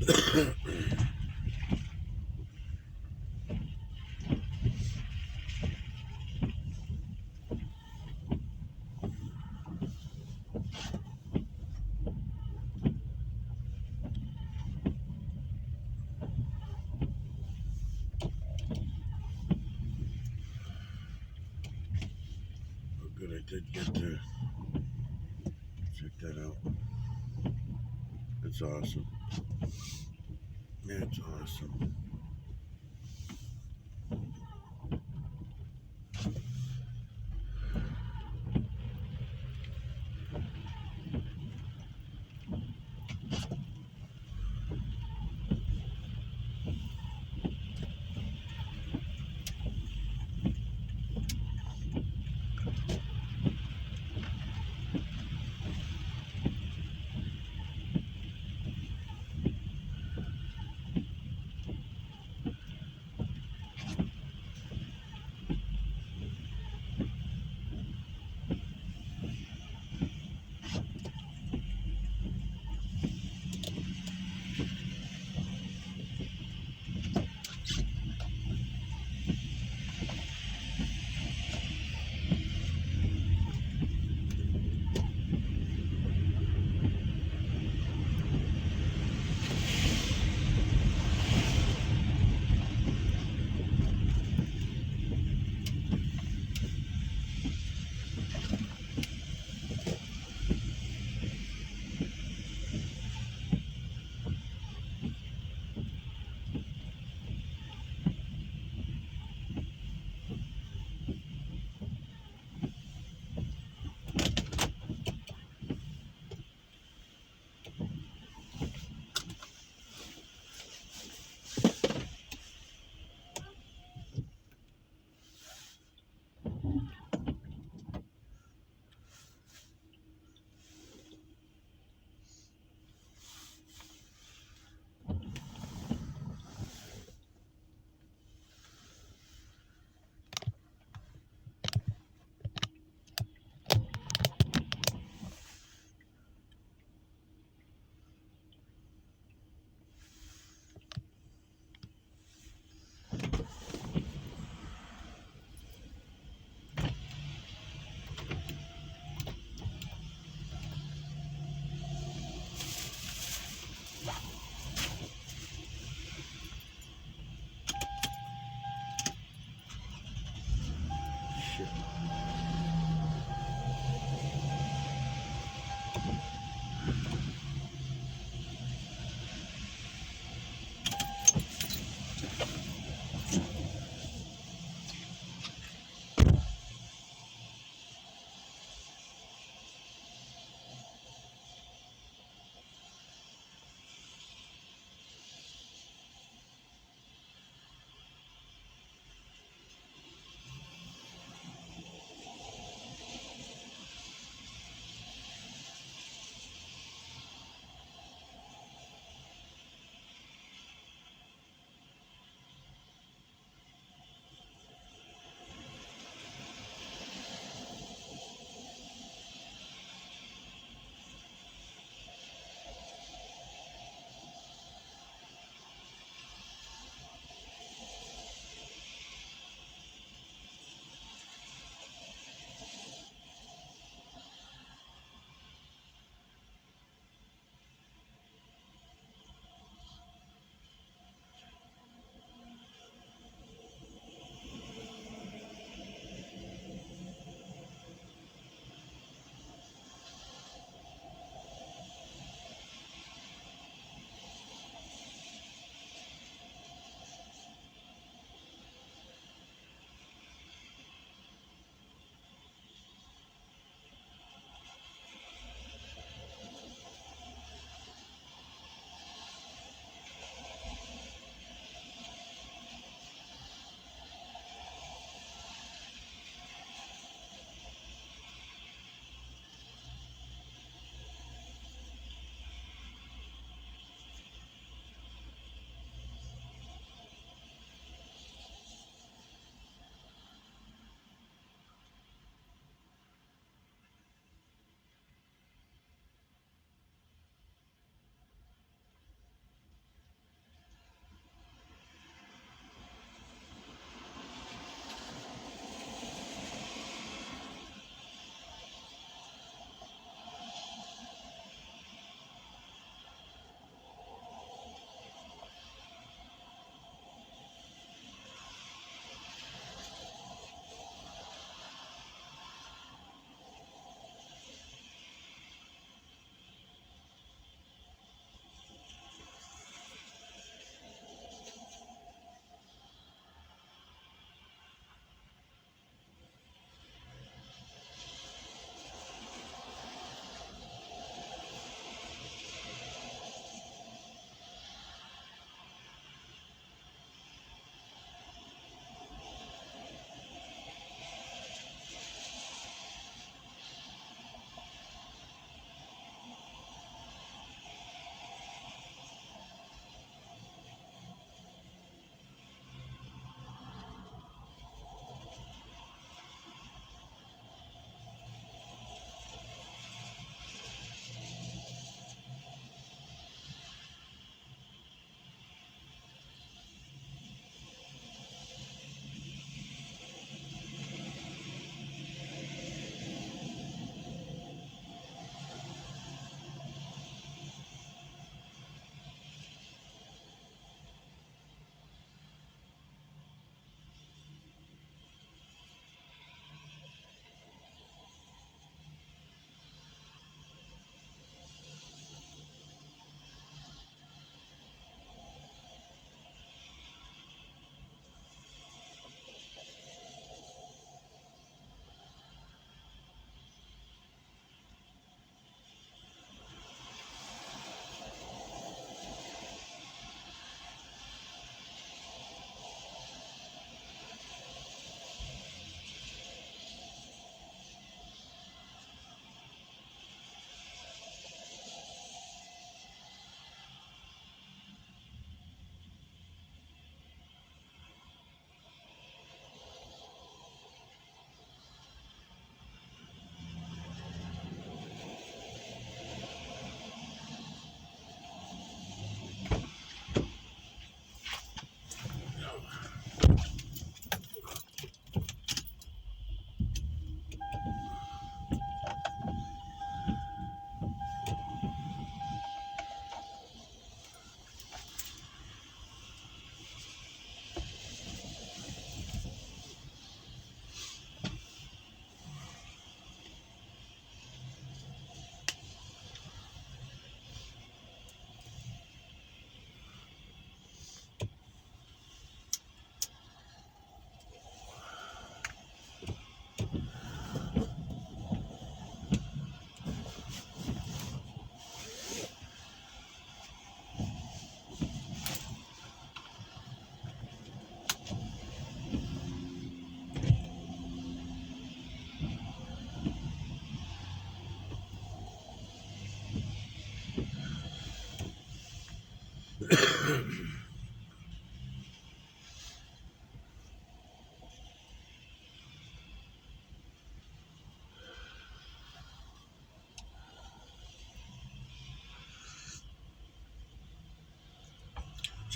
Good, I did get to check that out. It's awesome. Yeah, it's awesome.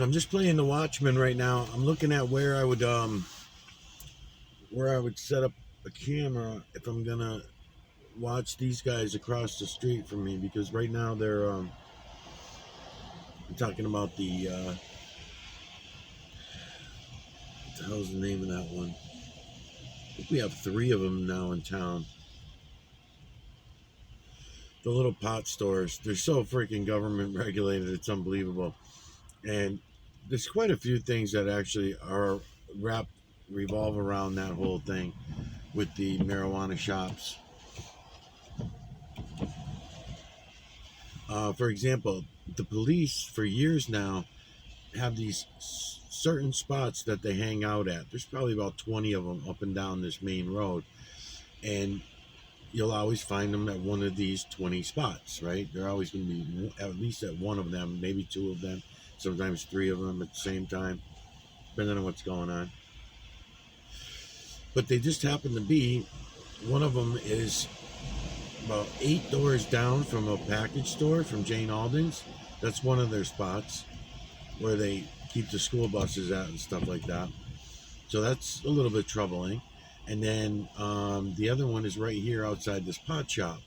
So I'm just playing the Watchmen right now. I'm looking at where I would set up a camera if I'm gonna watch these guys across the street from me, because right now they're I'm talking about what the hell's the name of that one? I think we have 3 of them now in town. The little pot stores. They're so freaking government regulated. It's unbelievable. And there's quite a few things that actually are revolve around that whole thing with the marijuana shops. For example, the police for years now have these certain spots that they hang out at. There's probably about 20 of them up and down this main road, and you'll always find them at one of these 20 spots, right? They're always going to be at least at one of them, maybe 2 of them, sometimes 3 of them at the same time, depending on what's going on. But they just happen to be, one of them is about 8 doors down from a package store from Jane Alden's. That's one of their spots where they keep the school buses at and stuff like that. So that's a little bit troubling. And then the other one is right here outside this pot shop.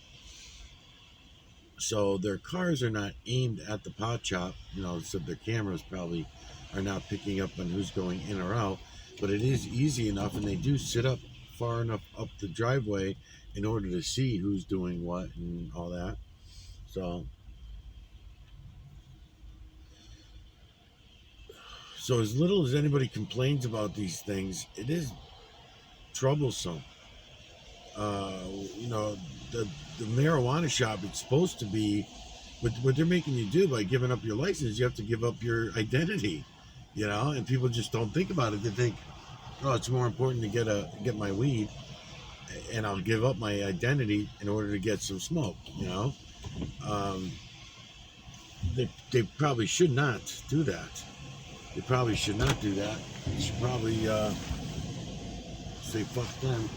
So their cars are not aimed at the pot shop, so their cameras probably are not picking up on who's going in or out, but it is easy enough, and they do sit up far enough up the driveway in order to see who's doing what and all that. So as little as anybody complains about these things, it is troublesome. The marijuana shop, it's supposed to be, what they're making you do by giving up your license, you have to give up your identity, and people just don't think about it. They think, oh, it's more important to get my weed, and I'll give up my identity in order to get some smoke, They probably should not do that. They probably should not do that. They should probably say fuck them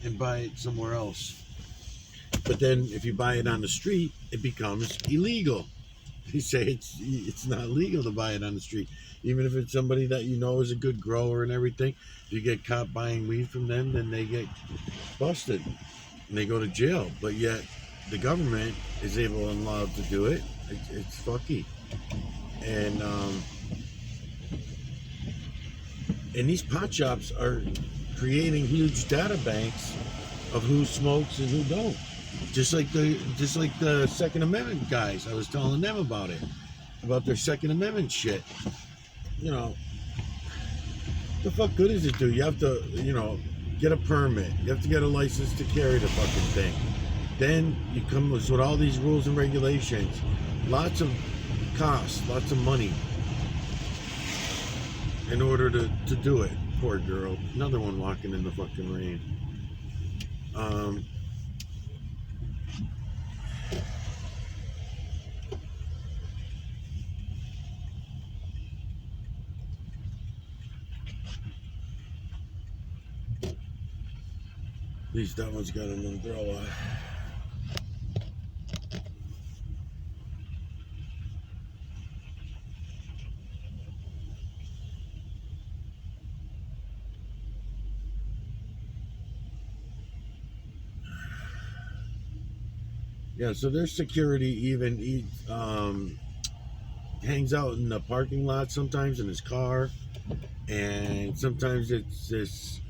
and buy it somewhere else. But then if you buy it on the street, it becomes illegal. They say it's not legal to buy it on the street. Even if it's somebody that is a good grower and everything, if you get caught buying weed from them, then they get busted and they go to jail. But yet the government is able and allowed to do it. It's fucky. And these pot shops are creating huge data banks of who smokes and who don't. Just like the Second Amendment guys. I was telling them about their Second Amendment shit. The fuck good does it do? You have to, get a permit. You have to get a license to carry the fucking thing. Then you come with all these rules and regulations. Lots of cost, lots of money in order to do it. Poor girl. Another one walking in the fucking rain. At least that one's got an umbrella. Yeah, so their security even hangs out in the parking lot sometimes in his car, and sometimes it's this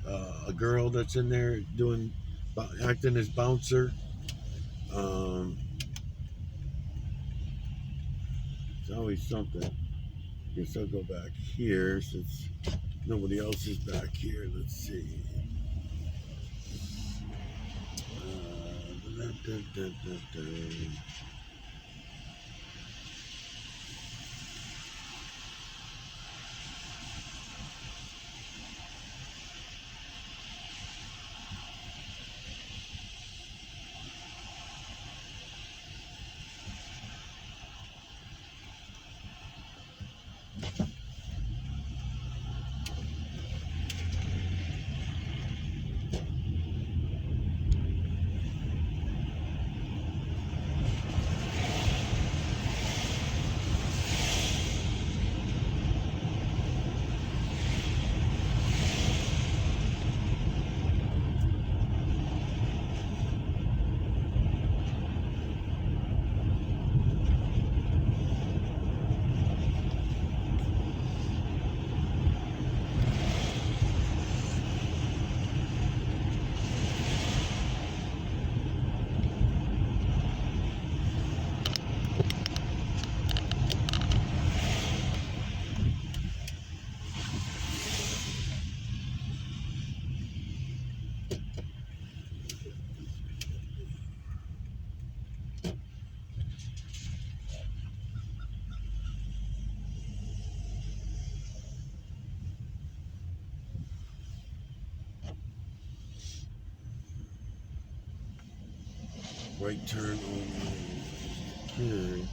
a girl that's in there acting as bouncer. It's always something. I guess I'll go back here since nobody else is back here. Let's see. Right turn only. Okay.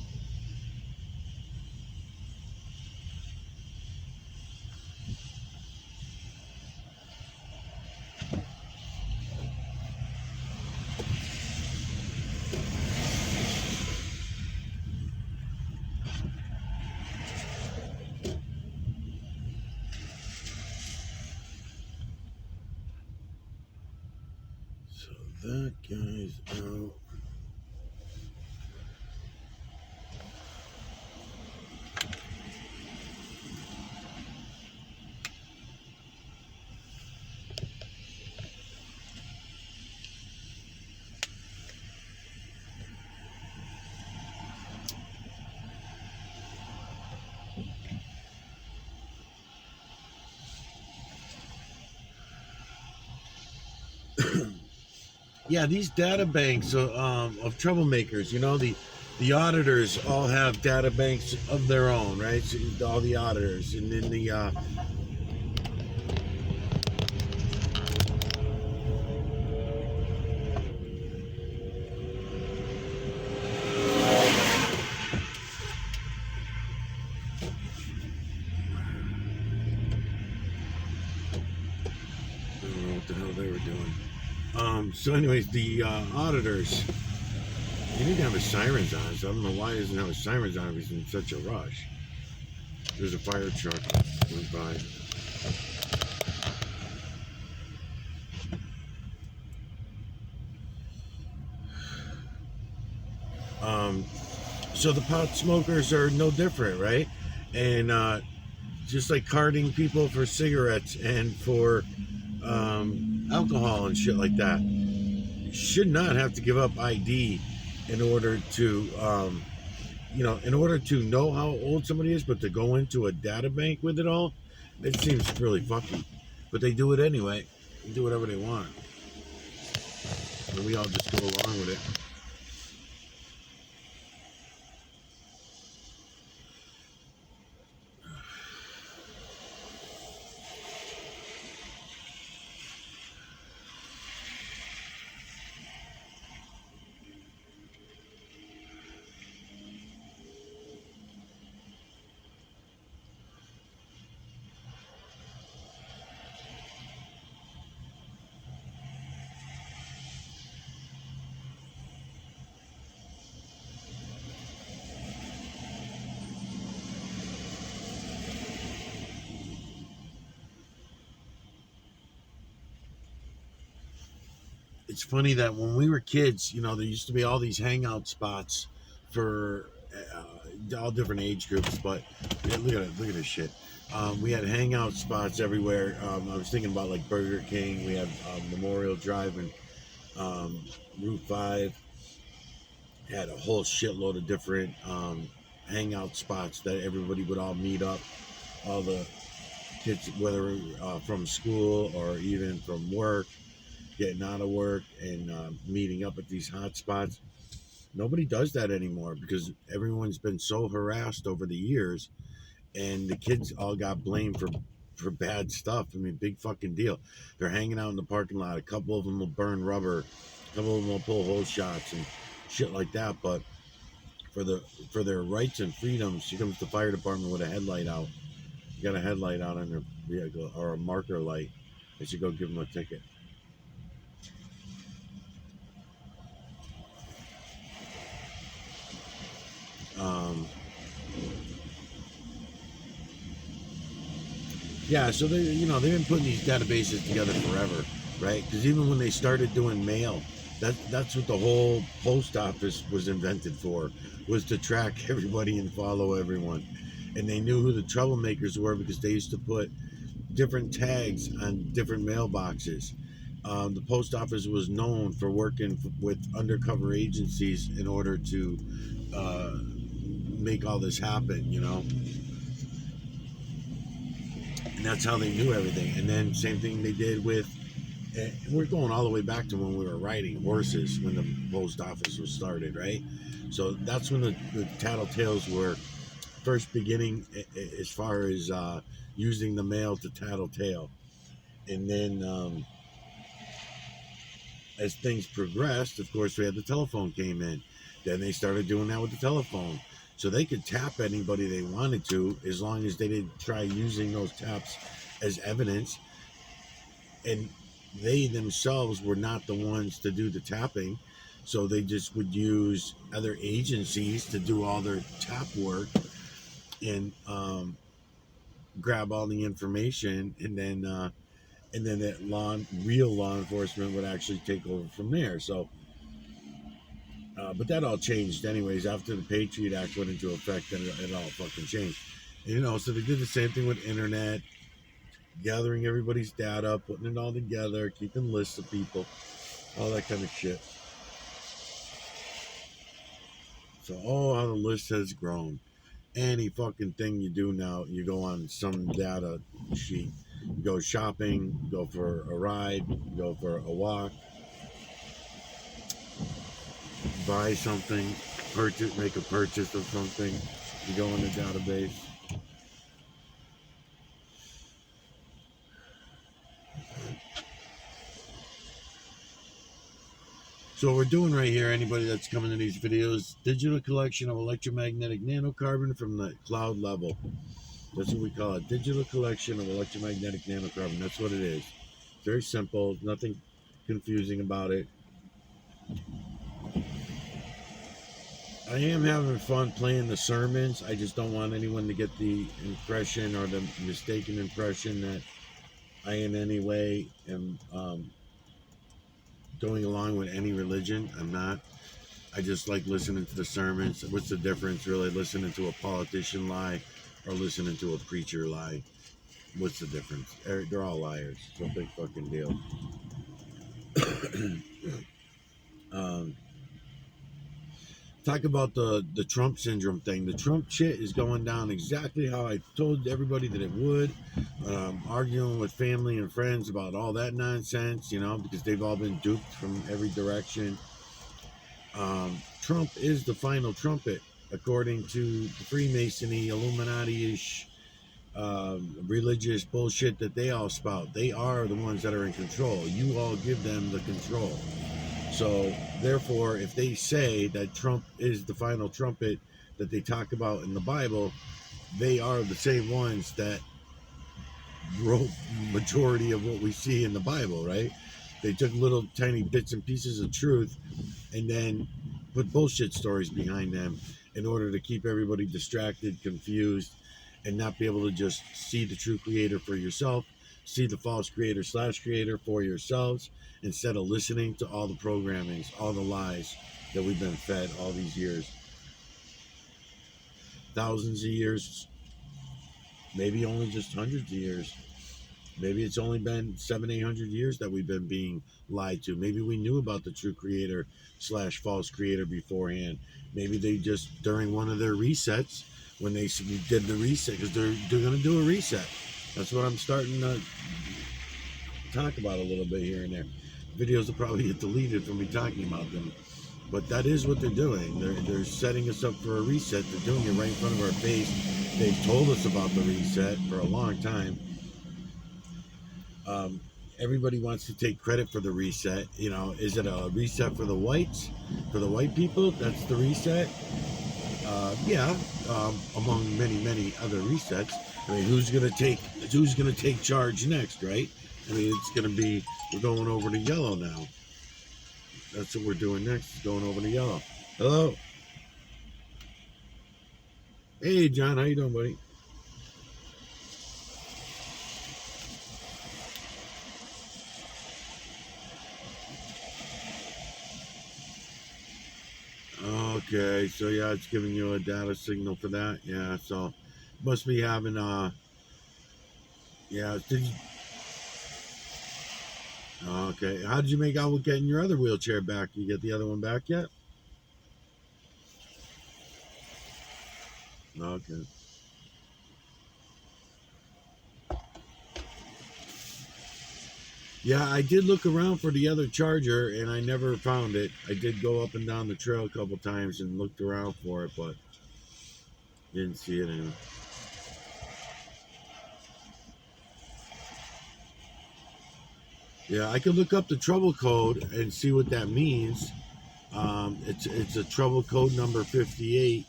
So that guy's out. Yeah, these data banks of troublemakers, the auditors all have data banks of their own, right? So all the auditors, and then I don't know what the hell they were doing. So, anyways, the auditors, he didn't have his sirens on, so I don't know why he doesn't have his sirens on if he's in such a rush. There's a fire truck went by. So the pot smokers are no different, right? And just like carding people for cigarettes and for alcohol and shit like that, you should not have to give up ID in order to, in order to know how old somebody is, but to go into a data bank with it all, it seems really fucky. But they do it anyway. They do whatever they want, and we all just go along with it. It's funny that when we were kids, there used to be all these hangout spots for all different age groups. But yeah, look at this shit. We had hangout spots everywhere. I was thinking about like Burger King. We had Memorial Drive and Route 5. Had a whole shitload of different hangout spots that everybody would all meet up. All the kids, whether from school or even from work, getting out of work and meeting up at these hot spots. Nobody does that anymore because everyone's been so harassed over the years, and the kids all got blamed for bad stuff. I mean, big fucking deal. They're hanging out in the parking lot. A couple of them will burn rubber. A couple of them will pull hose shots and shit like that. But for their rights and freedoms, here comes the fire department with a headlight out. You got a headlight out on their vehicle or a marker light. They should go give them a ticket. Um, yeah, so they've been putting these databases together forever, right? Because even when they started doing mail, that's what the whole post office was invented for, was to track everybody and follow everyone. And they knew who the troublemakers were because they used to put different tags on different mailboxes. The post office was known for working with undercover agencies in order to uh, make all this happen. And that's how they knew everything. And then same thing they did with, and we're going all the way back to when we were riding horses when the post office was started, right? So that's when the tattletales were first beginning, as far as using the mail to tattletale. And then as things progressed, of course, we had the telephone came in. Then they started doing that with the telephone. So they could tap anybody they wanted to as long as they didn't try using those taps as evidence. And they themselves were not the ones to do the tapping. So they just would use other agencies to do all their tap work and grab all the information, and then that real law enforcement would actually take over from there. So, but that all changed anyways after the Patriot Act went into effect. Then it all fucking changed. And, so they did the same thing with internet, gathering everybody's data, putting it all together, keeping lists of people, all that kind of shit. So, how the list has grown. Any fucking thing you do now, you go on some data sheet. You go shopping, go for a ride, go for a walk, buy something, make a purchase of something, you go in the database. So what we're doing right here, anybody that's coming to these videos, digital collection of electromagnetic nanocarbon from the cloud level. That's what we call it, digital collection of electromagnetic nanocarbon. That's what it is. Very simple, nothing confusing about it. I am having fun playing the sermons. I just don't want anyone to get the impression or the mistaken impression that I in any way am going along with any religion. I'm not. I just like listening to the sermons. What's the difference, really, listening to a politician lie or listening to a preacher lie? What's the difference? They're all liars. It's no big fucking deal. Talk about the Trump syndrome thing. The Trump shit is going down exactly how I told everybody that it would. Arguing with family and friends about all that nonsense, because they've all been duped from every direction. Trump is the final trumpet, according to the Freemasonry, Illuminati-ish religious bullshit that they all spout. They are the ones that are in control. You all give them the control. So, therefore, if they say that Trump is the final trumpet that they talk about in the Bible, they are the same ones that wrote majority of what we see in the Bible, right? They took little tiny bits and pieces of truth and then put bullshit stories behind them in order to keep everybody distracted, confused, and not be able to just see the true creator for yourself, see the false creator/creator for yourselves, instead of listening to all the programmings, all the lies that we've been fed all these years. Thousands of years, maybe only just hundreds of years. Maybe it's only been 700-800 years that we've been being lied to. Maybe we knew about the true creator/false creator beforehand. Maybe they just, during one of their resets, when they did the reset, because they're going to do a reset. That's what I'm starting to talk about a little bit here and there. Videos will probably get deleted from me talking about them, but that is what they're doing. They're setting us up for a reset. They're doing it right in front of our face. They've told us about the reset for a long time. Everybody wants to take credit for the reset. Is it a reset for the whites, for the white people? That's the reset. Yeah, among many other resets. I mean, who's gonna take charge next, right? I mean, it's gonna be, we're going over to yellow now. That's what we're doing next, is going over to yellow. Hello. Hey, John, how you doing, buddy? Okay, so yeah, it's giving you a data signal for that. Yeah, so must be having yeah, okay, how did you make out with getting your other wheelchair back? You get the other one back yet? Okay. Yeah, I did look around for the other charger and I never found it. I did go up and down the trail a couple times and looked around for it, but didn't see it anywhere. Yeah, I could look up the trouble code and see what that means. It's a trouble code number 58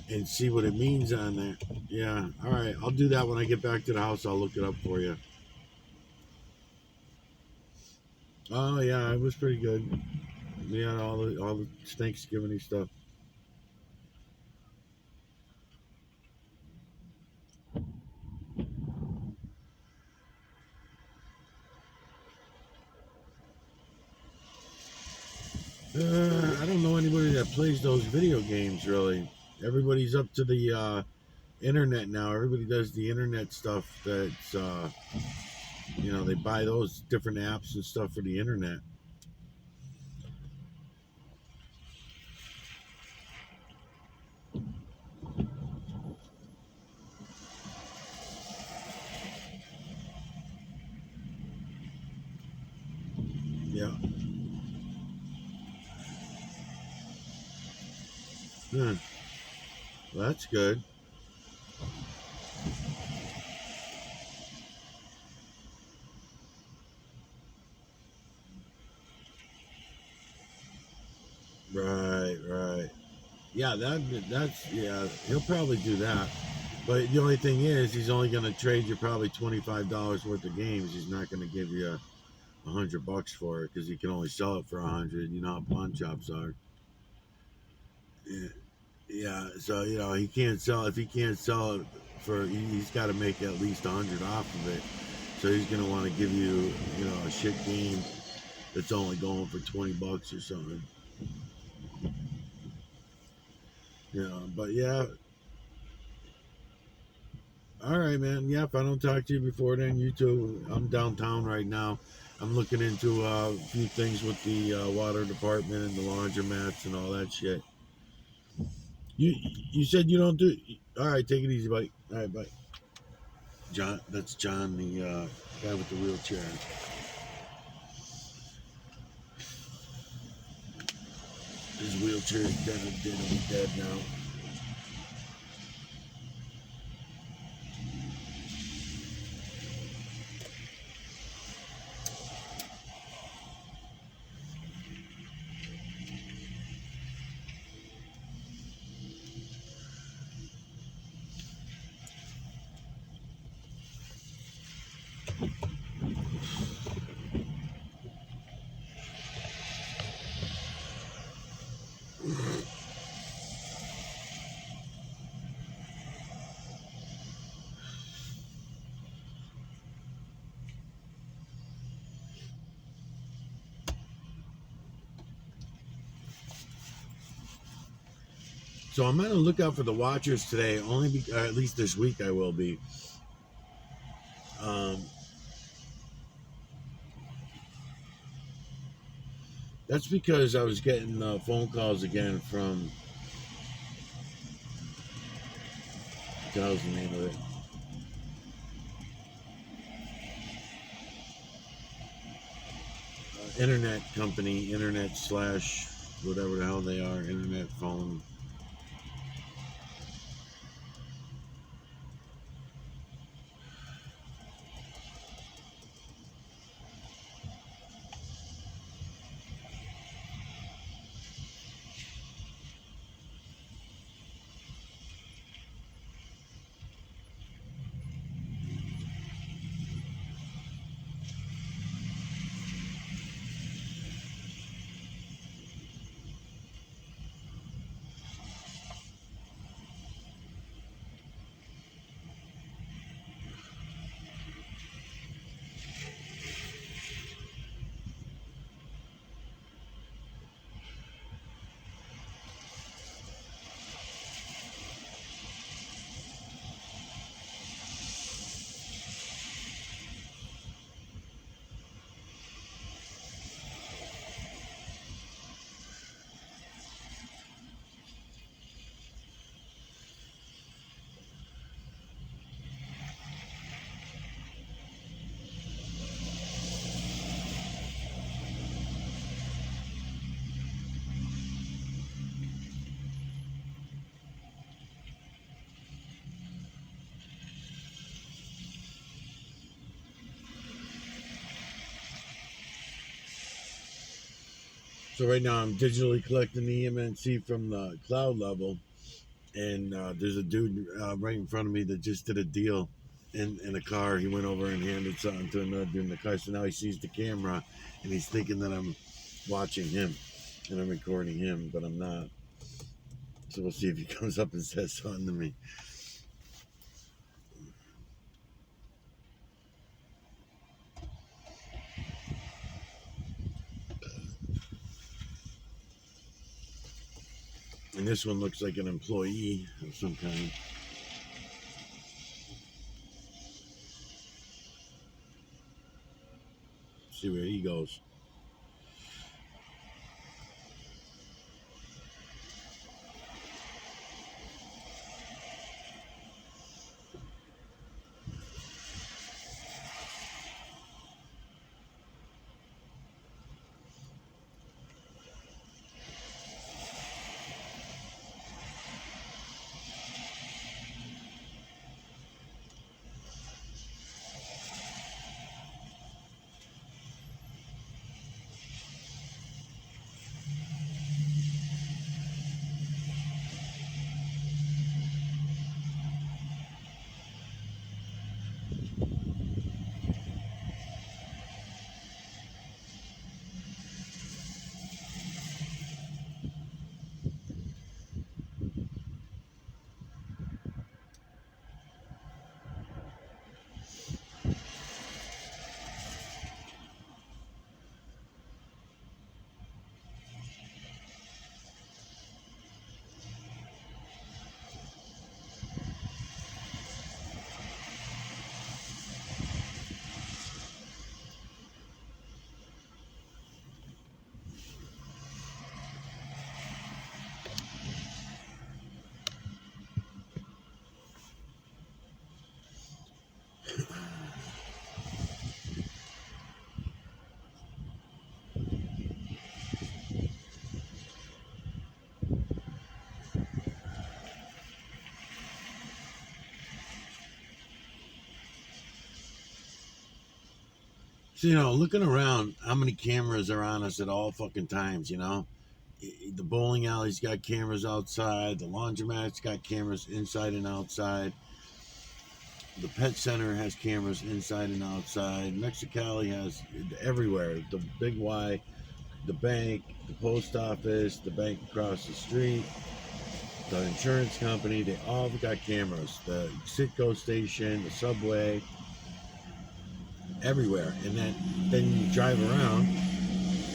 and see what it means on there. Yeah, all right. I'll do that when I get back to the house. I'll look it up for you. Oh yeah, it was pretty good. Yeah, all the Thanksgiving stuff. I don't know anybody that plays those video games really. Everybody's up to the internet now. Everybody does the internet stuff. That's they buy those different apps and stuff for the internet. Yeah. Hmm. Well, that's good. Right, right. Yeah, that's yeah. He'll probably do that. But the only thing is, he's only going to trade you probably $25 worth of games. He's not going to give you $100 for it because he can only sell it for 100. You know how pawn shops are. Yeah, yeah. So he can't sell if he can't sell it for. He's got to make at least 100 off of it. So he's going to want to give you a shit game that's only going for $20 or something. But yeah. All right, man. Yeah, if I don't talk to you before then, you too. I'm downtown right now. I'm looking into a few things with the water department and the laundromats and all that shit. You said you don't do. All right, take it easy, buddy. All right, bye. John, that's John, the guy with the wheelchair. His wheelchair is dead now. So I'm gonna look out for the watchers today. At least this week I will be. Um, that's because I was getting phone calls again from. What was the name of it? Internet company, internet slash whatever the hell they are, internet phone. So right now I'm digitally collecting the EMNC from the cloud level, and there's a dude right in front of me that just did a deal in a car. He went over and handed something to another dude in the car. So now he sees the camera, and he's thinking that I'm watching him and I'm recording him, but I'm not. So we'll see if he comes up and says something to me. And this one looks like an employee of some kind. See where he goes. So, looking around, how many cameras are on us at all fucking times, The bowling alley's got cameras outside. The laundromat's got cameras inside and outside. The pet center has cameras inside and outside. Mexicali has everywhere. The Big Y, the bank, the post office, the bank across the street, the insurance company, they all got cameras. The Citgo station, the subway, everywhere. And then you drive around,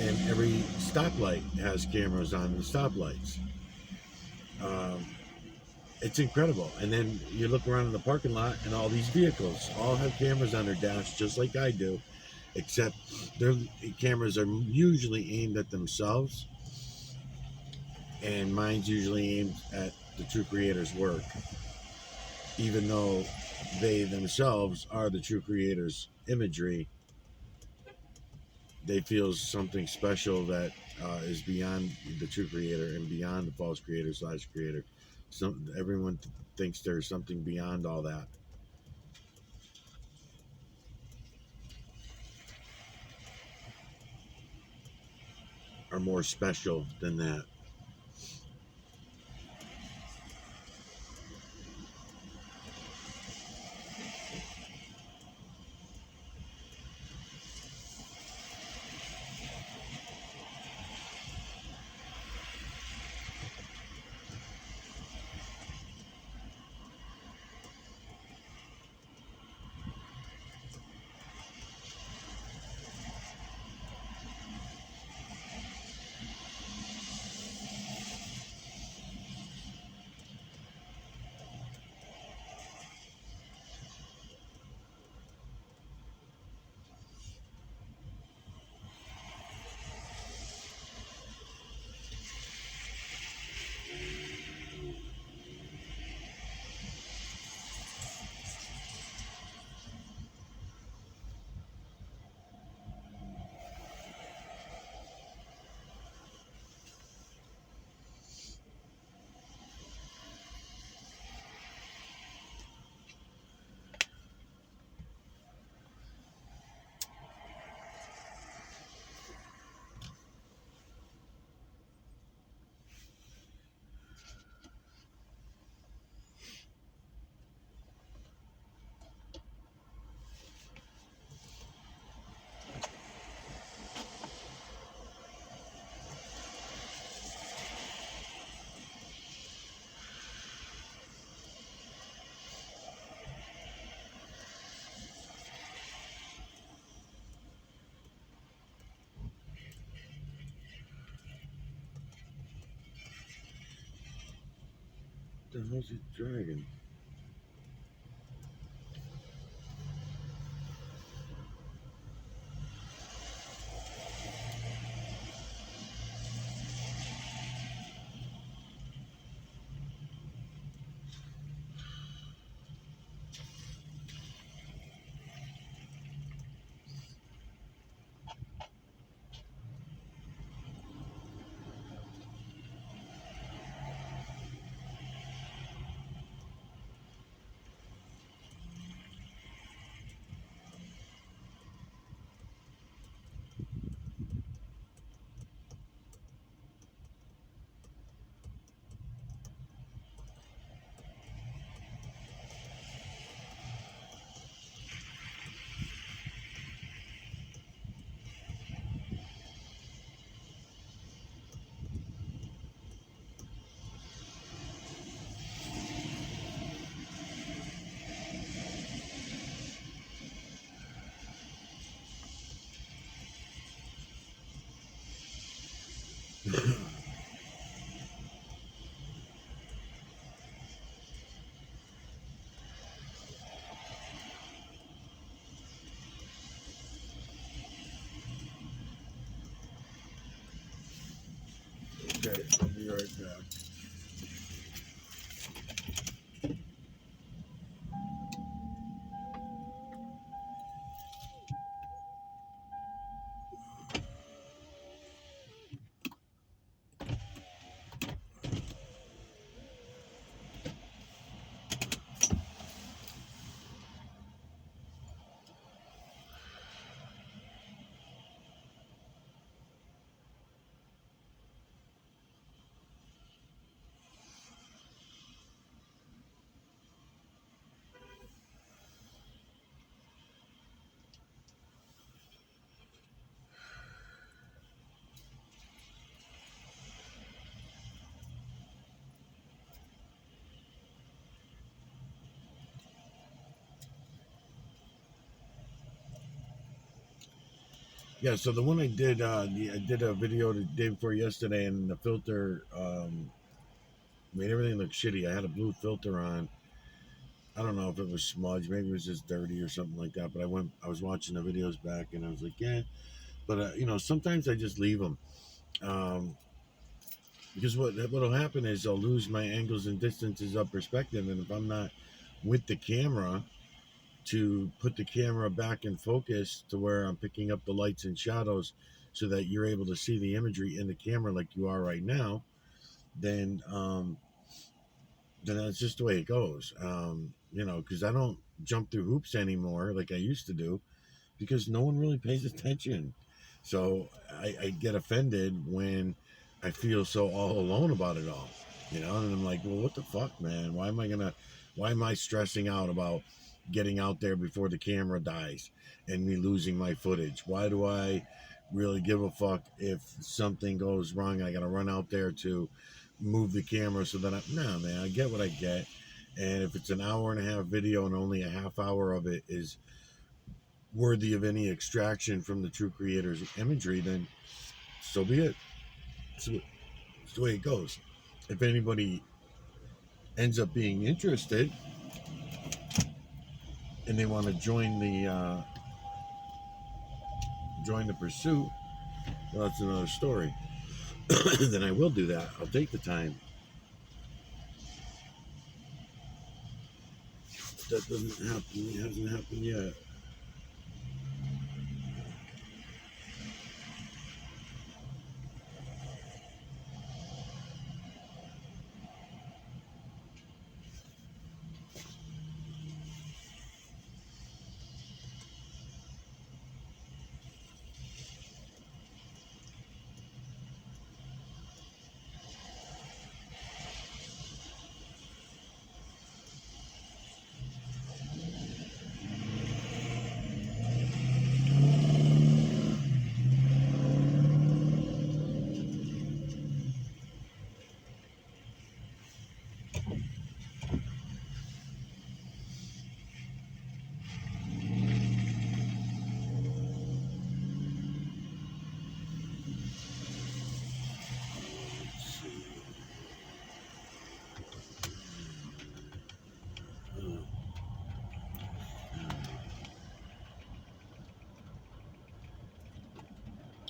and every stoplight has cameras on the stoplights. It's incredible. And then you look around in the parking lot, and all these vehicles all have cameras on their dash, just like I do, except their cameras are usually aimed at themselves, and mine's usually aimed at the true creator's work, even though they themselves are the true creator's imagery. They feel something special that is beyond the true creator and beyond the false creator / creator. Everyone thinks there's something beyond all that. Are more special than that. the hell's he dragging? Okay, I'll be right back. Yeah, so the one I did, I did a video the day before yesterday, and the filter made everything look shitty. I had a blue filter on. I don't know if it was smudge, maybe it was just dirty or something like that. But I was watching the videos back, and I was like, yeah. But sometimes I just leave them, because what'll happen is I'll lose my angles and distances of perspective, and if I'm not with the camera to put the camera back in focus to where I'm picking up the lights and shadows so that you're able to see the imagery in the camera like you are right now, then that's just the way it goes. Because I don't jump through hoops anymore like I used to do, because no one really pays attention. So I get offended when I feel so all alone about it all, and I'm like, well, what the fuck, man? Why am I stressing out about getting out there before the camera dies and me losing my footage? Why do I really give a fuck if something goes wrong? I got to run out there to move the camera so that nah, man, I get what I get. And if it's an hour and a half video and only a half hour of it is worthy of any extraction from the true creator's imagery, then so be it. So it's the way it goes. If anybody ends up being interested and they want to join the pursuit, well, that's another story. Then I will do that. I'll take the time. That doesn't happen. It hasn't happened yet.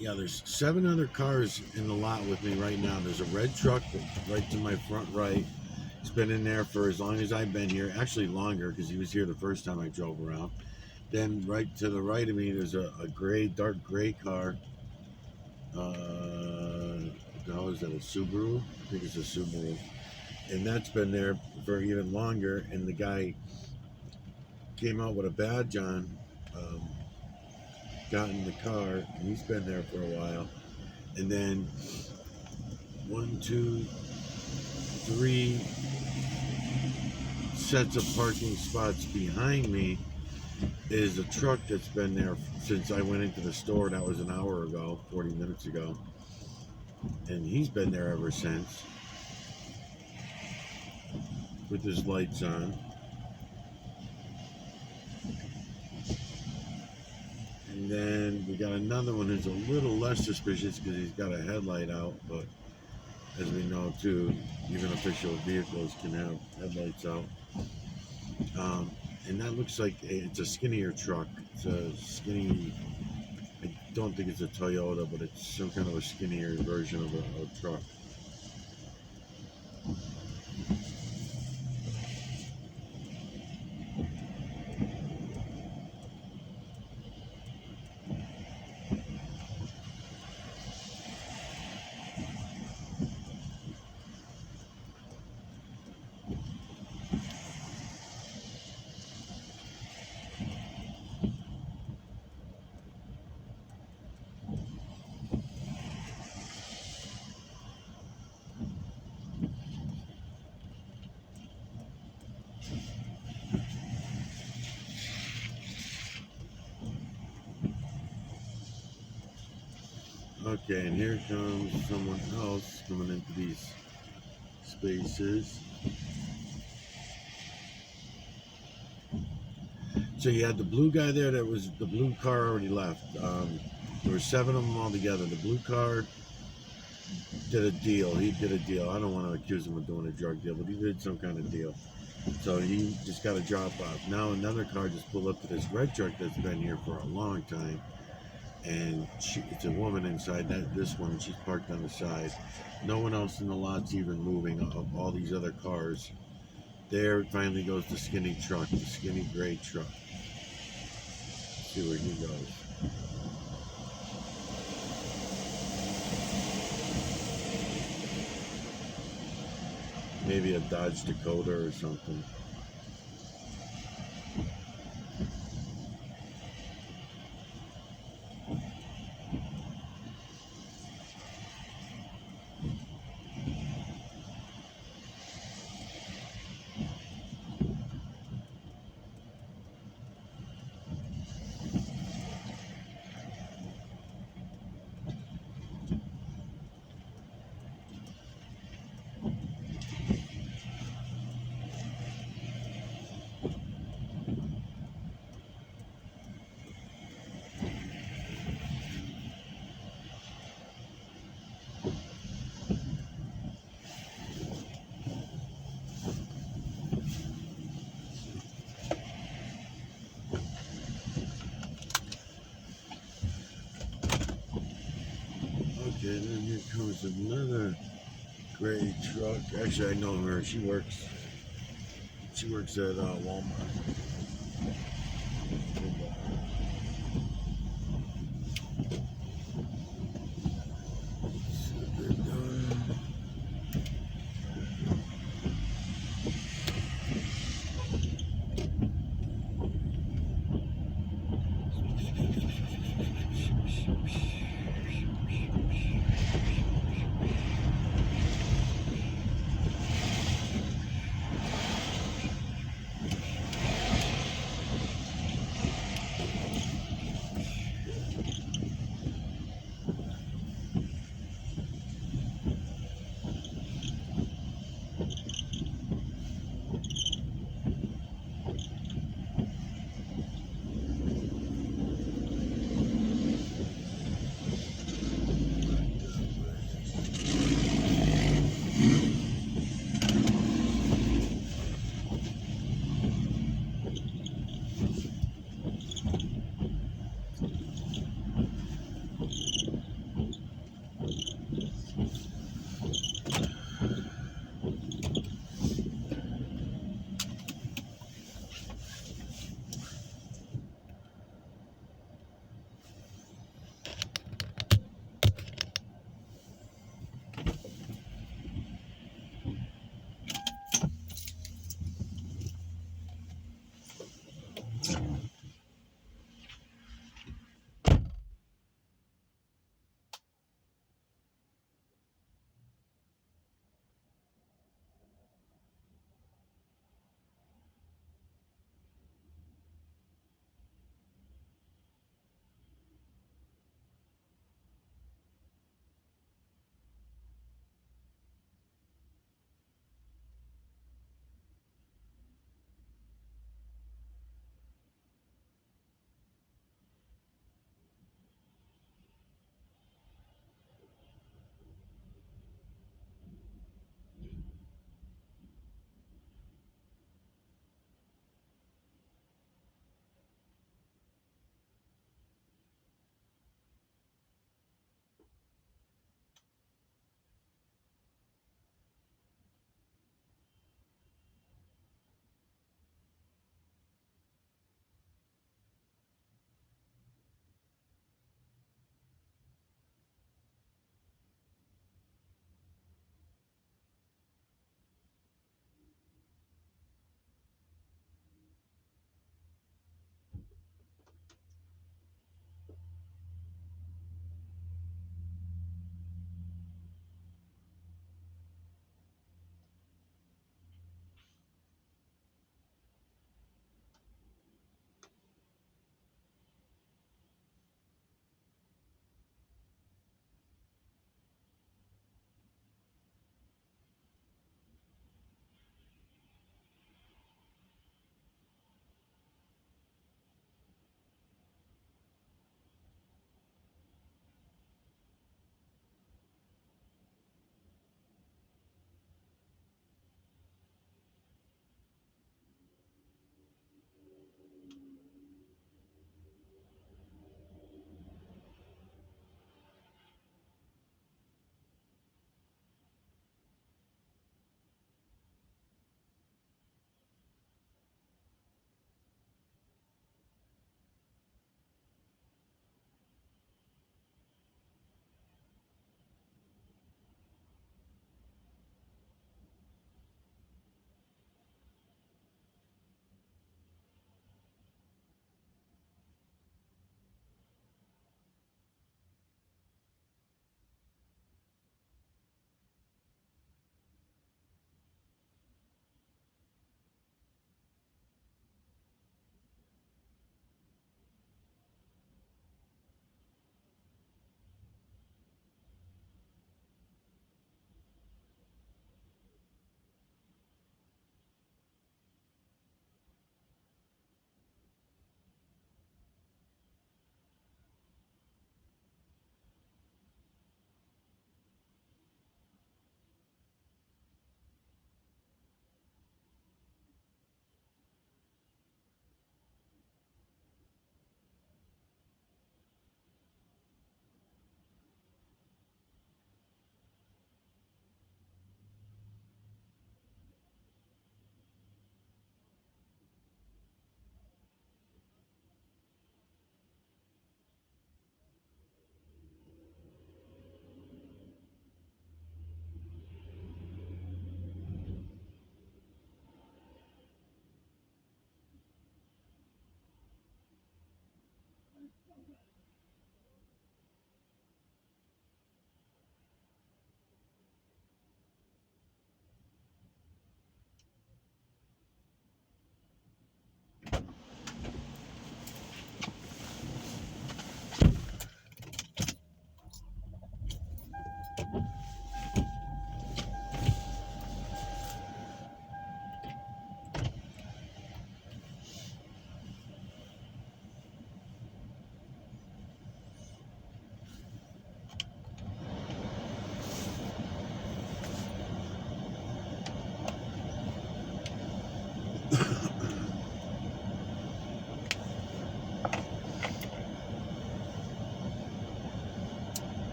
Yeah, there's 7 other cars in the lot with me right now. There's a red truck right to my front right. It's been in there for as long as I've been here. Actually longer, because he was here the first time I drove around. Then right to the right of me, there's a gray, dark gray car. How is that, a Subaru? I think it's a Subaru. And that's been there for even longer. And the guy came out with a badge on, got in the car, and he's been there for a while. And then 1, 2, 3 sets of parking spots behind me is a truck that's been there since I went into the store. That was an hour ago, 40 minutes ago. And he's been there ever since with his lights on. And then we got another one who's a little less suspicious because he's got a headlight out, but as we know too, even official vehicles can have headlights out. And that looks like it's a skinnier truck. It's a skinny, I don't think it's a Toyota, but it's some kind of a skinnier version of a truck. Okay, and here comes someone else coming into these spaces. So you had the blue guy there. That was the blue car already left. There were 7 of them all together. The blue car did a deal. He did a deal. I don't want to accuse him of doing a drug deal, but he did some kind of deal. So he just got a drop off. Now another car just pulled up to this red truck that's been here for a long time. And it's a woman inside this one. She's parked on the side. No one else in the lot's even moving of all these other cars. There finally goes the skinny truck, the skinny gray truck. Let's see where he goes. Maybe a Dodge Dakota or something. Okay, then here comes another gray truck. Actually, I know her. She works at Walmart.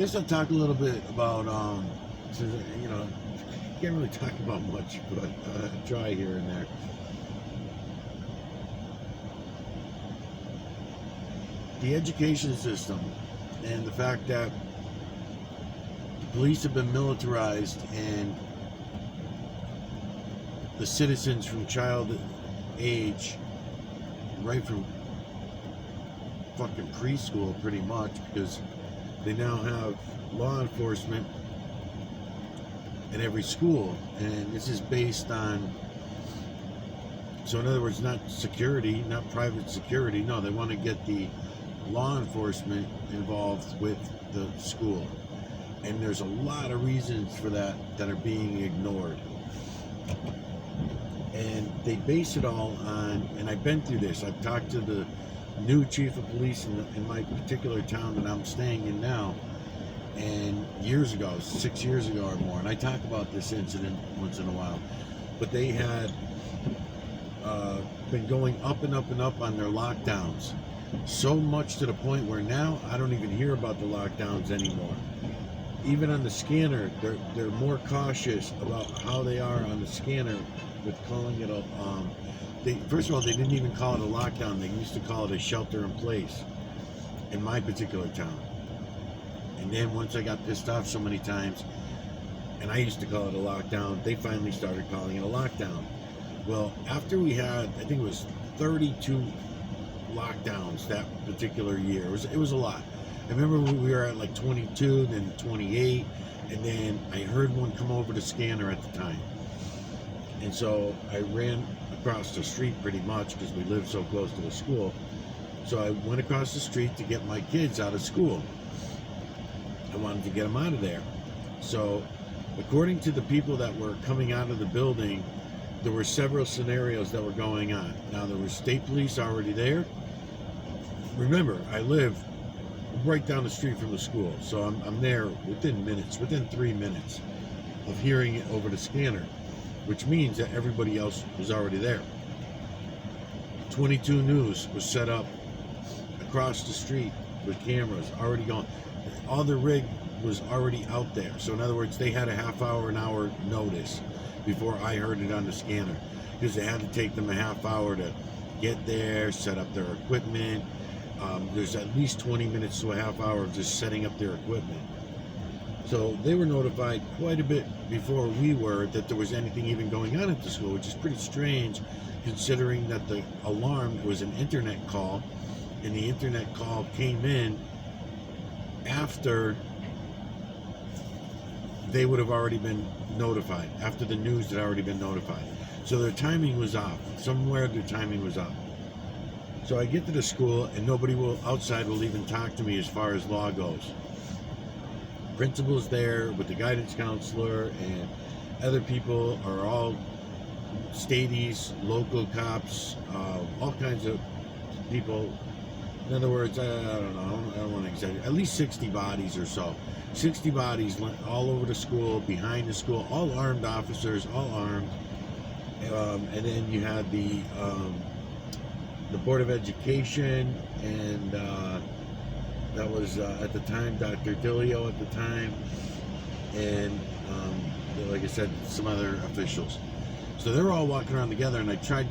guess I'll talk a little bit about, you know, can't really talk about much, but try here and there. The education system and the fact that the police have been militarized and the citizens from child age, right from fucking preschool pretty much, because they now have law enforcement in every school, and this is based on, so in other words, not security, not private security, no, they want to get the law enforcement involved with the school, and there's a lot of reasons for that that are being ignored, and they base it all on, and I've been through this, I've talked to the new chief of police in my particular town that I'm staying in now, and years ago, 6 years ago or more, and I talk about this incident once in a while, but they had been going up and up and up on their lockdowns, so much to the point where now I don't even hear about the lockdowns anymore. Even on the scanner, they're more cautious about how they are on the scanner with calling it a, first of all, they didn't even call it a lockdown, they used to call it a shelter in place in my particular town. And then once I got pissed off so many times, and I used to call it a lockdown, they finally started calling it a lockdown. Well, after we had, I think it was 32 lockdowns that particular year, it was a lot. I remember we were at like 22, then 28, and then I heard one come over the scanner at the time. And so I ran across the street pretty much because we lived so close to the school. So I went across the street to get my kids out of school. I wanted to get them out of there. So according to the people that were coming out of the building, there were several scenarios that were going on. Now, there was state police already there. Remember, I live right down the street from the school, so I'm there within minutes, within 3 minutes of hearing it over the scanner, which means that everybody else was already there. 22 News was set up across the street with cameras already going. All the rig was already out there. So in other words, they had a half hour, an hour notice before I heard it on the scanner, because it had to take them a half hour to get there, set up their equipment. There's at least 20 minutes to a half hour of just setting up their equipment. So they were notified quite a bit before we were that there was anything even going on at the school, which is pretty strange considering that the alarm was an internet call, and the internet call came in after they would have already been notified, after the news had already been notified. So their timing was off. Somewhere their timing was off. So I get to the school and nobody outside will even talk to me as far as law goes. Principal's there with the guidance counselor, and other people are all stadies, local cops, all kinds of people. In other words, I don't know, I don't want to exaggerate, at least 60 bodies or so. 60 bodies all over the school, behind the school, all armed officers, all armed. And then you had the Board of Education, and that was at the time Dr. Dillio at the time, and like I said, some other officials. So they're all walking around together, and I tried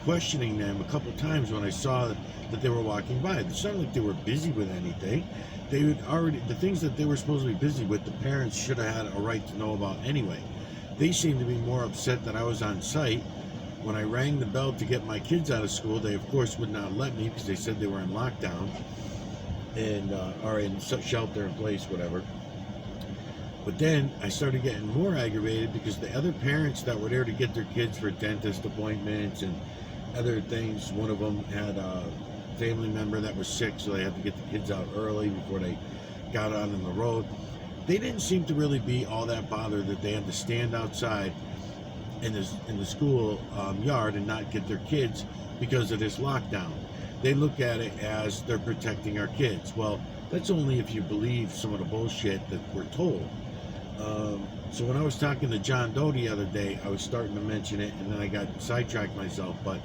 questioning them a couple times when I saw that they were walking by. It's not like they were busy with anything. They would already, the things that they were supposed to be busy with, the parents should have had a right to know about anyway. They seemed to be more upset that I was on site. When I rang the bell to get my kids out of school, they of course would not let me because they said they were in lockdown and or in shelter in place, whatever. But then I started getting more aggravated because the other parents that were there to get their kids for dentist appointments and other things, one of them had a family member that was sick, so they had to get the kids out early before they got out on the road. They didn't seem to really be all that bothered that they had to stand outside in the school yard and not get their kids because of this lockdown. They look at it as they're protecting our kids. Well, that's only if you believe some of the bullshit that we're told. So when I was talking to John Doe the other day, I was starting to mention it, and then I got sidetracked myself. But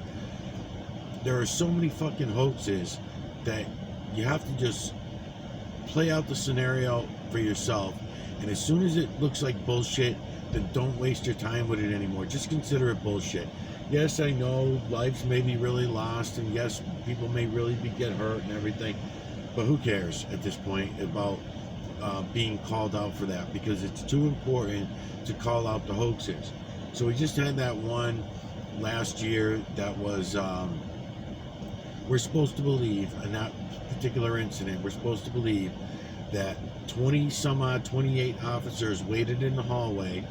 there are so many fucking hoaxes that you have to just play out the scenario for yourself. And as soon as it looks like bullshit, then don't waste your time with it anymore. Just consider it bullshit. Yes, I know lives may be really lost, and yes, people may really get hurt and everything, but who cares at this point about being called out for that, because it's too important to call out the hoaxes. So we just had that one last year that was, we're supposed to believe, in that particular incident, we're supposed to believe that 28 officers waited in the hallway,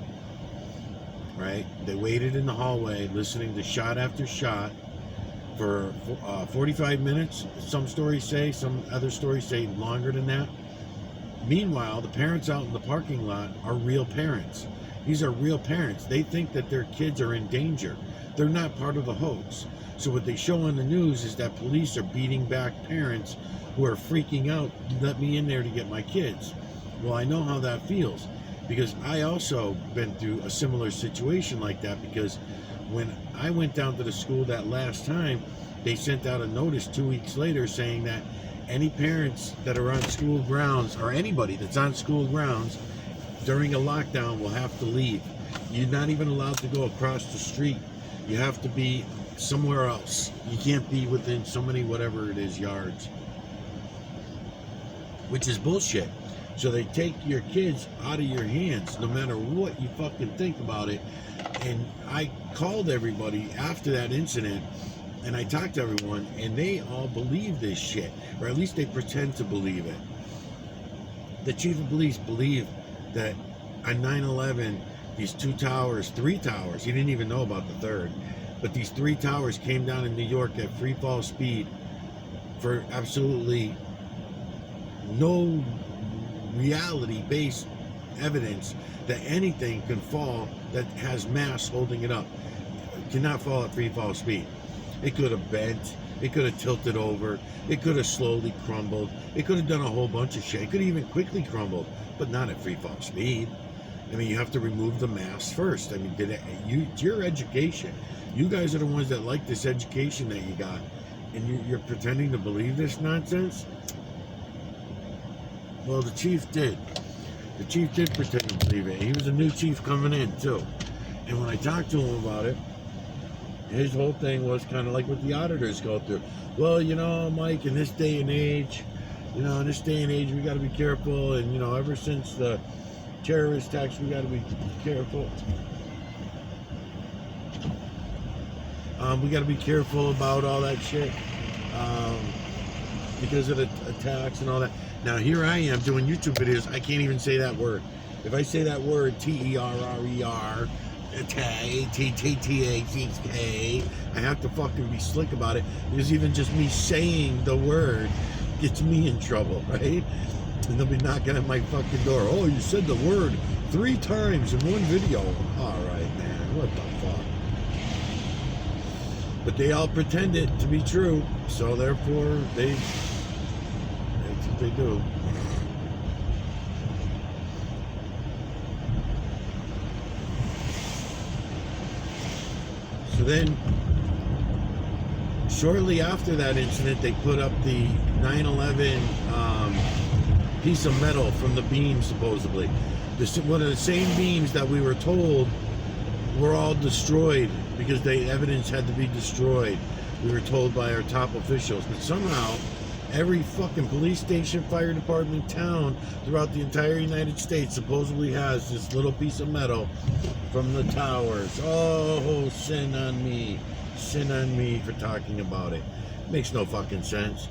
right? They waited in the hallway listening to shot after shot for 45 minutes. Some stories say, some other stories say longer than that. Meanwhile, the parents out in the parking lot are real parents. These are real parents. They think that their kids are in danger. They're not part of the hoax. So what they show on the news is that police are beating back parents who are freaking out, let me in there to get my kids. Well, I know how that feels, because I also been through a similar situation like that, because when I went down to the school that last time, they sent out a notice 2 weeks later saying that any parents that are on school grounds, or anybody that's on school grounds during a lockdown, will have to leave. You're not even allowed to go across the street. You have to be somewhere else. You can't be within so many, whatever it is, yards. Which is bullshit. So they take your kids out of your hands, no matter what you fucking think about it. And I called everybody after that incident, and I talked to everyone, and they all believe this shit, or at least they pretend to believe it. The chief of police believed that on 9/11, these three towers, he didn't even know about the third, but these 3 towers came down in New York at free fall speed for absolutely no reality-based evidence that anything can fall that has mass holding it up. It cannot fall at free fall speed. It could have bent, it could have tilted over, it could have slowly crumbled, it could have done a whole bunch of shit. It could have even quickly crumbled, but not at free fall speed. I mean, you have to remove the mass first. I mean, your education, you guys are the ones that like this education that you got, and you're pretending to believe this nonsense? Well, the chief did. The chief did pretend to believe it. He was a new chief coming in, too. And when I talked to him about it, his whole thing was kind of like what the auditors go through. Well, you know, Mike, in this day and age, we got to be careful. And, ever since the terrorist attacks, we got to be careful. We got to be careful about all that shit because of the attacks and all that. Now, here I am doing YouTube videos. I can't even say that word. If I say that word, Terrer, T-T-T-A-C-K, I have to fucking be slick about it, because even just me saying the word gets me in trouble, right? And they'll be knocking at my fucking door. Oh, you said the word 3 times in one video. All right, man, what the fuck? But they all pretend it to be true, so therefore that's what they do. So then, shortly after that incident, they put up the 9/11 piece of metal from the beam, supposedly. One of the same beams that we were told were all destroyed because the evidence had to be destroyed. We were told by our top officials. But somehow, every fucking police station, fire department, town throughout the entire United States supposedly has this little piece of metal from the towers. Oh, sin on me for talking about it. Makes no fucking sense.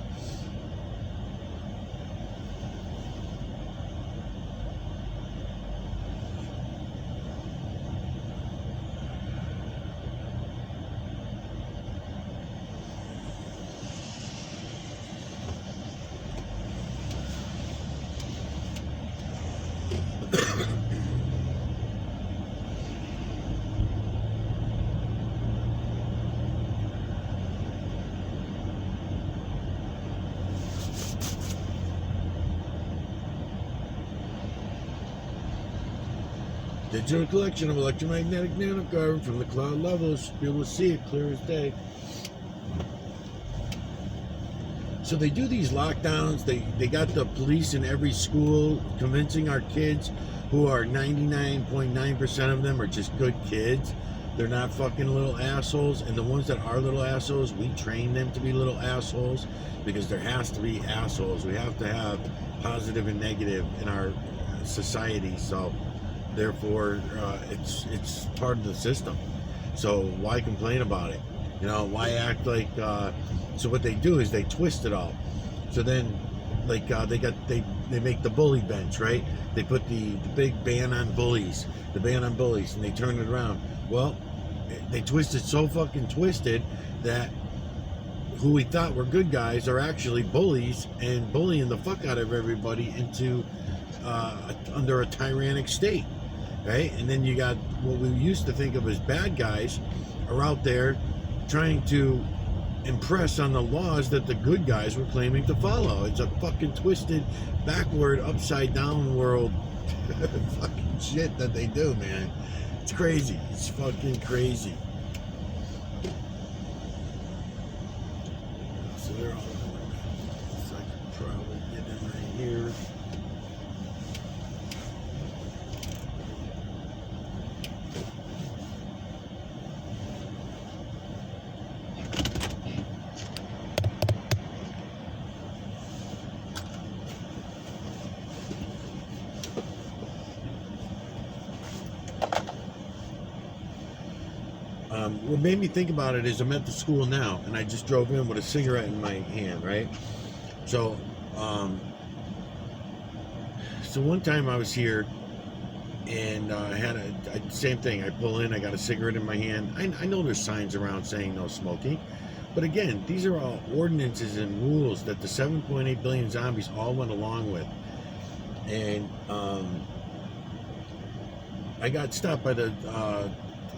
Digital collection of electromagnetic nanocarbon from the cloud levels. Be able to see it clear as day. So they do these lockdowns. They got the police in every school convincing our kids, who are 99.9% of them are just good kids. They're not fucking little assholes. And the ones that are little assholes, we train them to be little assholes, because there has to be assholes. We have to have positive and negative in our society. So therefore, it's part of the system. So why complain about it? You know, why act like? So what they do is they twist it all. So then, like they make the bully bench, right? They put the big ban on bullies, and they turn it around. Well, they twist it so fucking twisted that who we thought were good guys are actually bullies and bullying the fuck out of everybody into under a tyrannic state, right? And then you got what we used to think of as bad guys are out there trying to impress on the laws that the good guys were claiming to follow. It's a fucking twisted, backward, upside down world fucking shit that they do, man. It's crazy. It's fucking crazy. So they're all going. So I can probably get in right here. What made me think about it is I'm at the school now, and I just drove in with a cigarette in my hand, right? So, so one time I was here, and I had same thing. I pull in, I got a cigarette in my hand. I know there's signs around saying no smoking, but again, these are all ordinances and rules that the 7.8 billion zombies all went along with. And I got stopped by the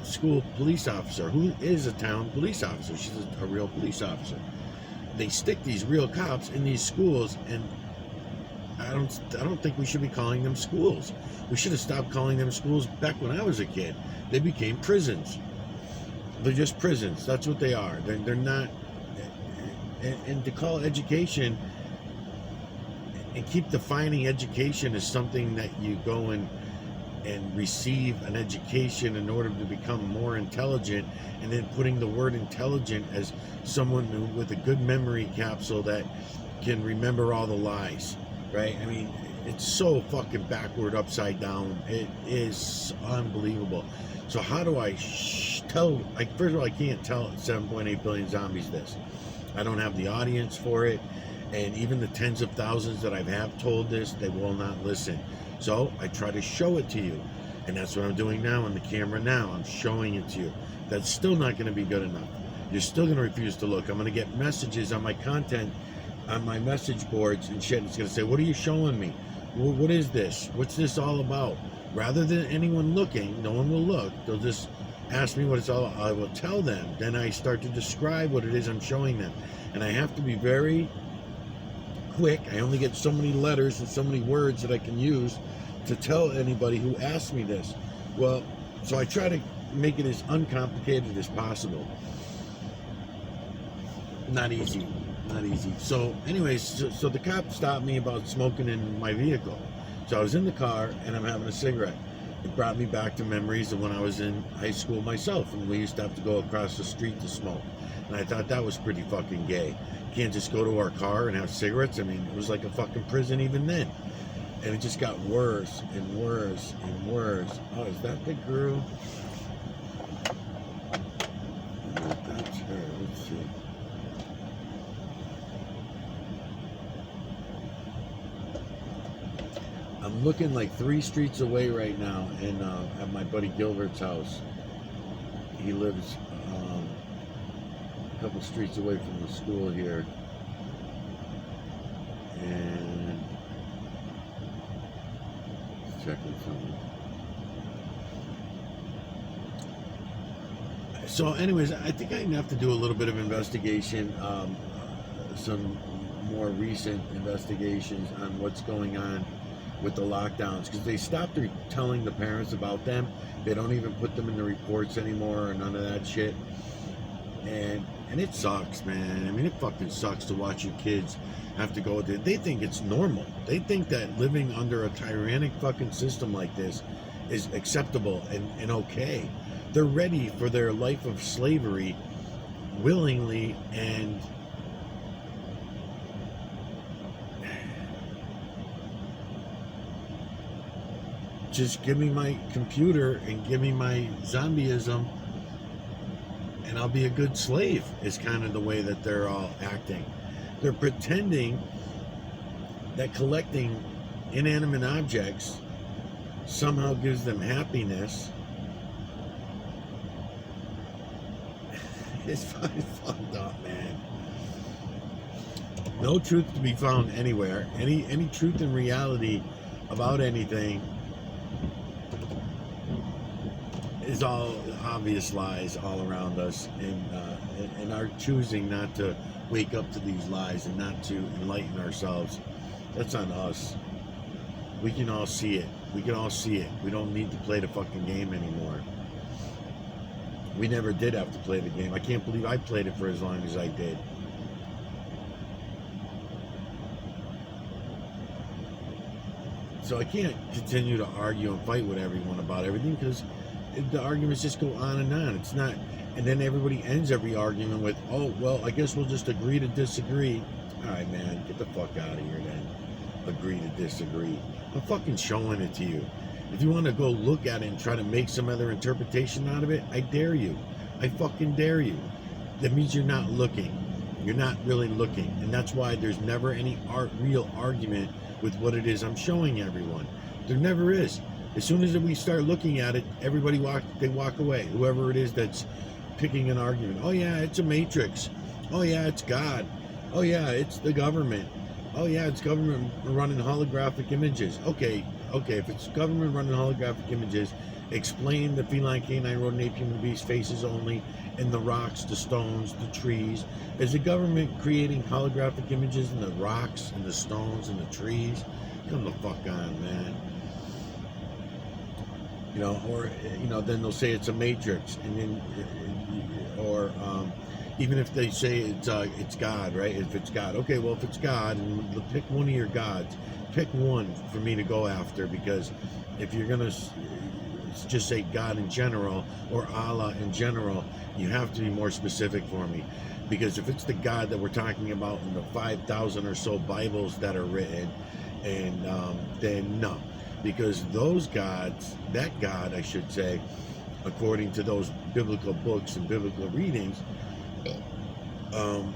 school police officer, who is a town police officer. She's a real police officer. They stick these real cops in these schools, and I don't think we should be calling them schools. We should have stopped calling them schools back when I was a kid. They became prisons. They're just prisons. That's what they are. They're not. And to call education and keep defining education as something that you go and receive an education in order to become more intelligent, and then putting the word intelligent as someone with a good memory capsule that can remember all the lies, right? I mean, it's so fucking backward, upside down. It is unbelievable. So how do I tell, like, first of all, I can't tell 7.8 billion zombies this. I don't have the audience for it, and even the tens of thousands that I have told this, they will not listen. So I try to show it to you, and that's what I'm doing now on the camera now. I'm showing it to you. That's still not going to be good enough. You're still going to refuse to look. I'm going to get messages on my content, on my message boards and shit. It's going to say, what are you showing me? What is this? What's this all about? Rather than anyone looking, no one will look. They'll just ask me what it's all about. I will tell them. Then I start to describe what it is I'm showing them. And I have to be very quick. I only get so many letters and so many words that I can use to tell anybody who asks me this. Well, so I try to make it as uncomplicated as possible. Not easy. So anyways, so the cop stopped me about smoking in my vehicle. So I was in the car and I'm having a cigarette. It brought me back to memories of when I was in high school myself, and we used to have to go across the street to smoke. And I thought that was pretty fucking gay. You can't just go to our car and have cigarettes. I mean, it was like a fucking prison even then. And it just got worse and worse and worse. Oh, is that the girl? No, that's her. Let's see. I'm looking like 3 streets away right now, and at my buddy Gilbert's house. He lives a couple streets away from the school here, and checking something. So, anyways, I think I have to do a little bit of investigation, some more recent investigations on what's going on with the lockdowns, because they stopped telling the parents about them. They don't even put them in the reports anymore or none of that shit. And it sucks, man. I mean, it fucking sucks to watch your kids have to go there. They think it's normal. They think that living under a tyrannic fucking system like this is acceptable and okay. They're ready for their life of slavery willingly, and just give me my computer and give me my zombieism and I'll be a good slave, is kind of the way that they're all acting. They're pretending that collecting inanimate objects somehow gives them happiness. It's fucking fucked up, man. No truth to be found anywhere. Any truth in reality about anything is all obvious lies all around us, and our choosing not to wake up to these lies and not to enlighten ourselves, that's on us. We can all see it. We can all see it. We don't need to play the fucking game anymore. We never did have to play the game. I can't believe I played it for as long as I did. So I can't continue to argue and fight with everyone about everything, because the arguments just go on and on. It's not, and then everybody ends every argument with, oh, well, I guess we'll just agree to disagree. All right, man, get the fuck out of here then. Agree to disagree. I'm fucking showing it to you. If you want to go look at it and try to make some other interpretation out of it, I dare you. I fucking dare you. That means you're not looking. You're not really looking. And that's why there's never any real argument with what it is I'm showing everyone. There never is. As soon as we start looking at it, everybody walk away. Whoever it is that's picking an argument. Oh yeah, it's a matrix. Oh yeah, it's God. Oh yeah, it's the government. Oh yeah, it's government running holographic images. Okay, if it's government running holographic images, explain the feline, canine, rodent, ape, human, beast faces only, and the rocks, the stones, the trees. Is the government creating holographic images in the rocks and the stones and the trees? Come the fuck on, man. You know, or then they'll say it's a matrix, and then, or even if they say it's God, right? If it's God, okay, well, if it's God, and pick one of your gods, pick one for me to go after, because if you're gonna just say God in general or Allah in general, you have to be more specific for me, because if it's the God that we're talking about in the 5,000 or so Bibles that are written, and then no. Because those gods, that God, I should say, according to those biblical books and biblical readings,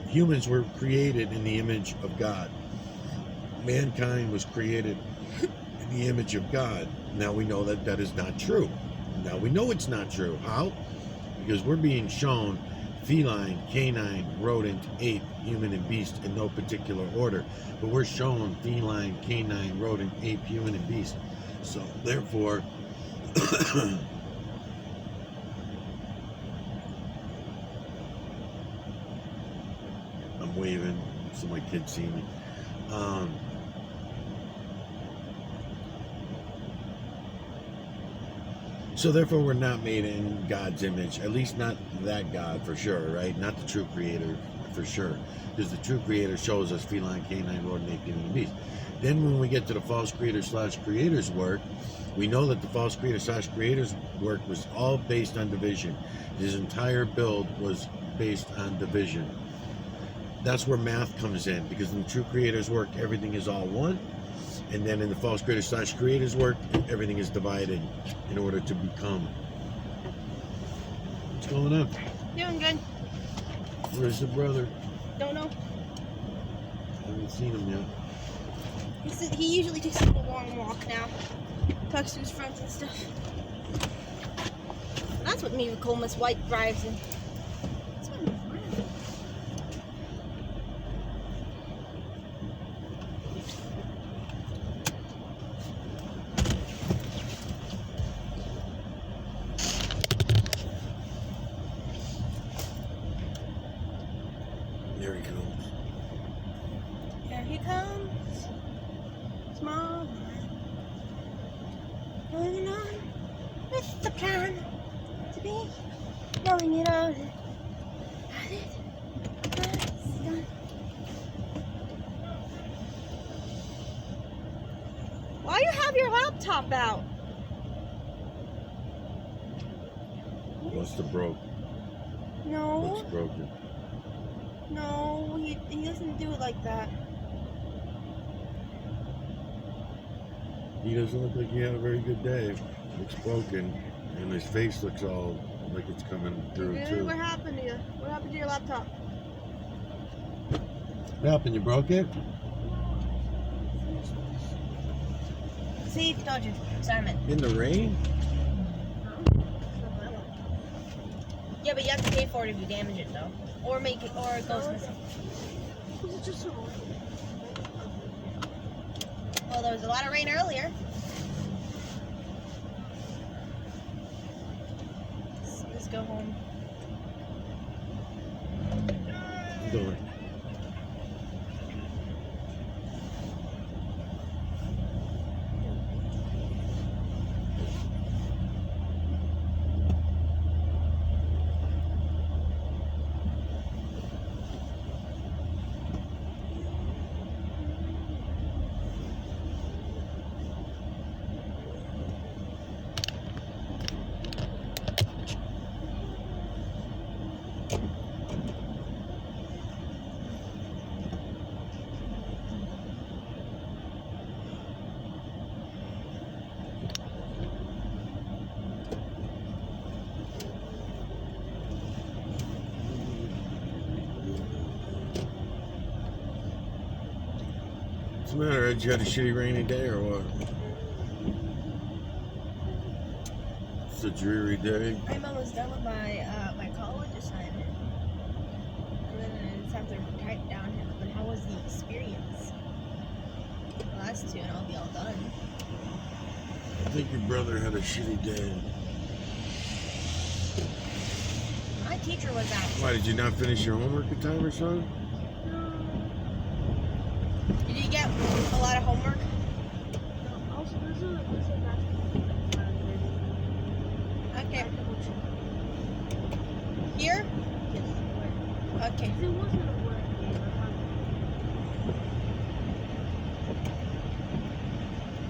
humans were created in the image of God. Mankind was created in the image of God. Now we know that that is not true. Now we know it's not true. How? Because we're being shown feline, canine, rodent, ape, human, and beast in no particular order. But we're shown feline, canine, rodent, ape, human, and beast. So therefore, I'm waving so my kids see me. So therefore, we're not made in God's image, at least not that God for sure, right? Not the true creator for sure, because the true creator shows us feline, canine, rodent, ape, human, and beast. Then when we get to the false creator/creator's work, we know that the false creator/creator's work was all based on division. His entire build was based on division. That's where math comes in, because in the true creator's work, everything is all one. And then in the false creator/creator's work, everything is divided in order to become. What's going on? Doing good. Where's the brother? Don't know. I haven't seen him yet. He usually takes a long walk now. Talks to his friends and stuff. That's what me and Coleman's wife drives in. That's what I'm driving. There he comes. Here he comes. Small man. Going on with the plan to be knowing it all. got it. It's done. Why you have your laptop out? Must have broke. No. Looks broken. No, he doesn't do it like that. He doesn't look like he had a very good day. Looks broken, and his face looks all like it's coming through Dude, too. what happened to you? What happened to your laptop? What happened? You broke it? See, told you. Simon. In the rain? Yeah, but you have to pay for it if you damage it, though, or make it, or it goes missing. Well, there was a lot of rain earlier. Let's go home. I'm going. What's the matter, Ed? You had a shitty rainy day or what? It's a dreary day. I'm almost done with my my college assignment, and then it's time to type down here. But how was the experience? The last two, and I'll be all done. I think your brother had a shitty day. My teacher was out. Why, did you not finish your homework in time or something? Did you get a lot of homework? Okay. Here? Okay.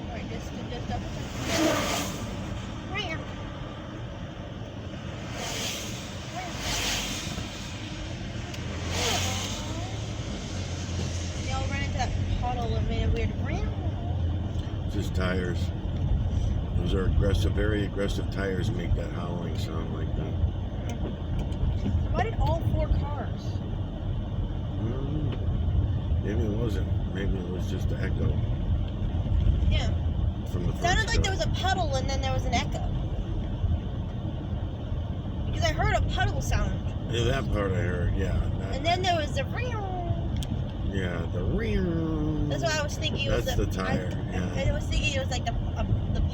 Alright, just double check. Right here. They all ran into that puddle and made a weird ring. Just tires. Those are aggressive, very aggressive tires make that howling sound like that. Why did all 4 cars? Maybe it wasn't. Maybe it was just the echo Yeah. from the It first sounded like car. there was a puddle and then there was an echo. Because I heard a puddle sound. Yeah, that part I heard, yeah. And then there was a ring. Yeah, the ring. That's why I was thinking it was That's the tire, yeah. I was thinking it was like the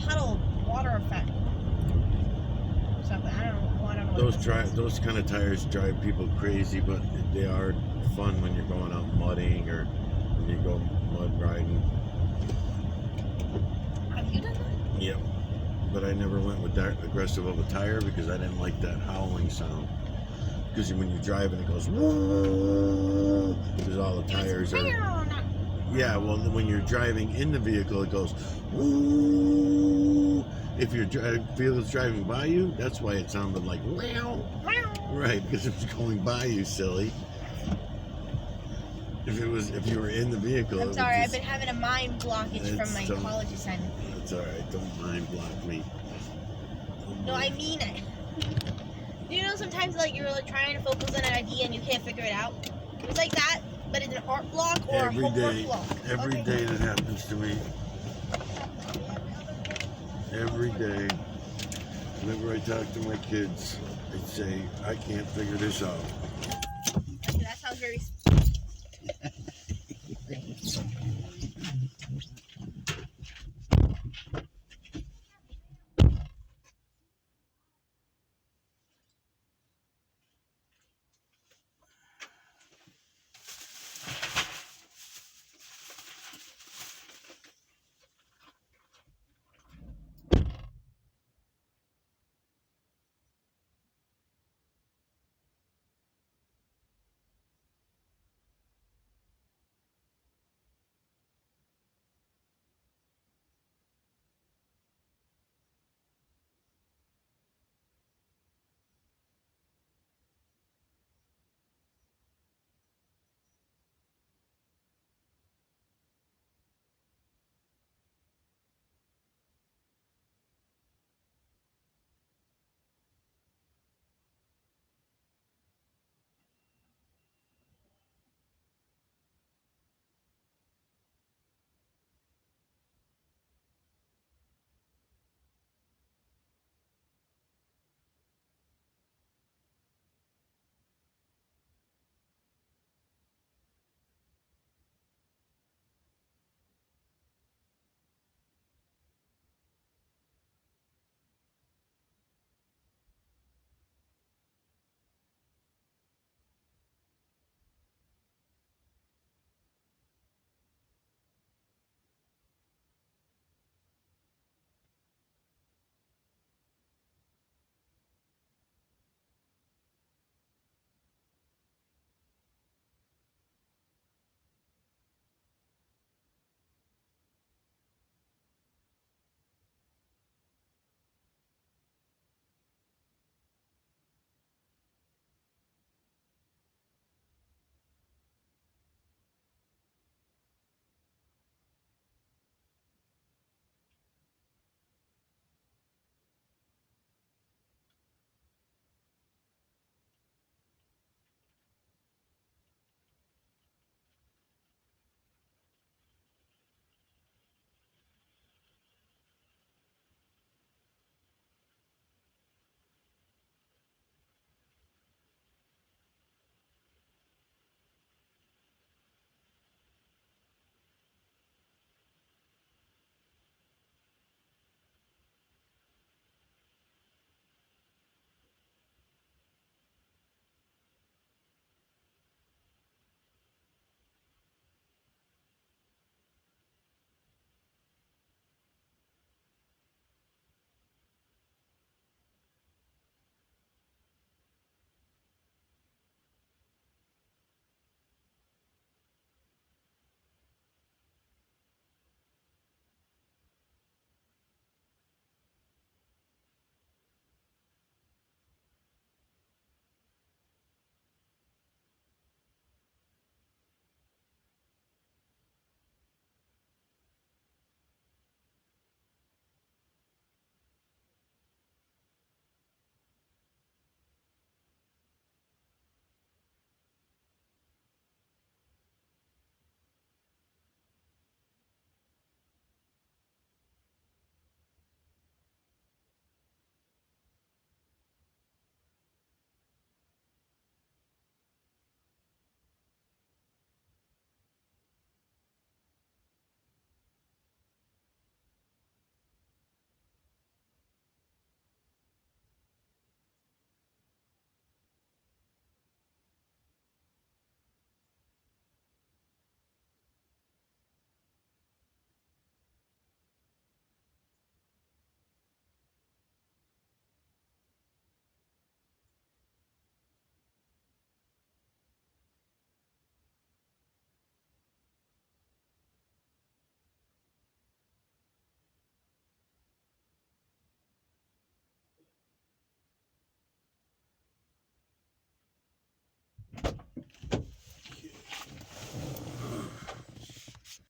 puddle water effect. Or something. I don't know. Those kind of tires drive people crazy, but they are fun when you're going out mudding or when you go mud riding. Have you done that? Yep. But I never went with that aggressive of a tire because I didn't like that howling sound. Because when you drive and it goes, woo, because all the tires are. Yeah, well, when you're driving in the vehicle, it goes, woo. If your vehicle's driving by you, that's why it sounded like, wow. Right, because it was going by you, silly. If you were in the vehicle. I'm sorry, I've been having a mind blockage from my Don't- college assignment. That's alright, don't mind block me. No, I mean it. You know, sometimes like you're like trying to focus on an idea and you can't figure it out. It was like that, but it's an art block or Every a homework day, block. every Okay. day that happens to me. Every day, whenever I talk to my kids, I'd say, I can't figure this out. Okay, that sounds very